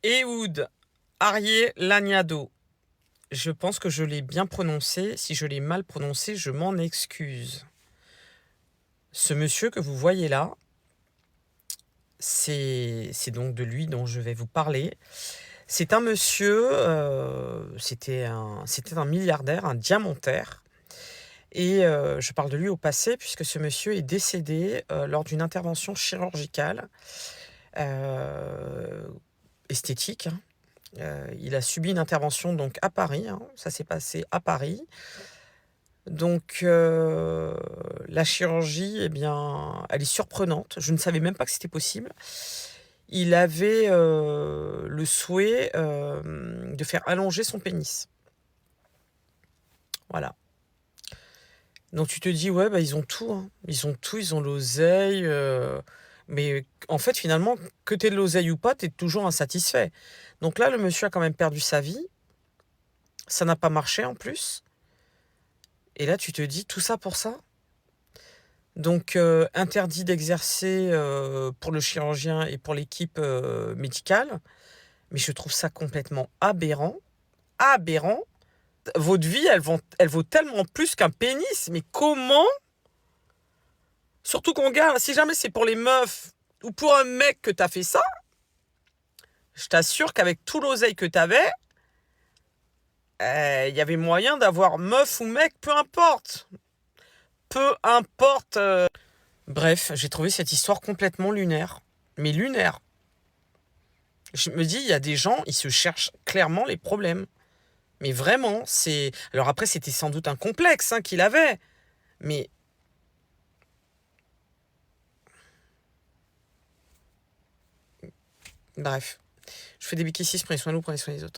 Ehud Arié-Laniado. Je pense que je l'ai bien prononcé. Si je l'ai mal prononcé, je m'en excuse. Ce monsieur que vous voyez là, c'est donc de lui dont je vais vous parler. C'est un monsieur, c'était un milliardaire, un diamantaire. Et je parle de lui au passé puisque ce monsieur est décédé lors d'une intervention chirurgicale esthétique. Il a subi une intervention donc à Paris, hein, ça s'est passé à Paris. Donc la chirurgie, eh bien, elle est surprenante. Je ne savais même pas que c'était possible. Il avait le souhait de faire allonger son pénis. Voilà. Donc tu te dis, ouais, bah, ils ont tout, hein. Ils ont tout, ils ont l'oseille. Mais en fait, finalement, que tu aies de l'oseille ou pas, tu es toujours insatisfait. Donc là, le monsieur a quand même perdu sa vie. Ça n'a pas marché en plus. Et là, tu te dis, tout ça pour ça? Donc interdit d'exercer pour le chirurgien et pour l'équipe médicale. Mais je trouve ça complètement aberrant. Aberrant. Votre vie, elle vaut tellement plus qu'un pénis. Mais comment? Surtout qu'on garde, si jamais c'est pour les meufs ou pour un mec que t'as fait ça, je t'assure qu'avec tout l'oseille que t'avais, il y avait moyen d'avoir meuf ou mec, peu importe. Peu importe. Bref, j'ai trouvé cette histoire complètement lunaire. Mais lunaire. Je me dis, il y a des gens, ils se cherchent clairement les problèmes. Mais vraiment, c'est... Alors après, c'était sans doute un complexe qu'il avait. Mais... Bref. Je fais des bêtises, prenez soin de vous, prenez soin des autres.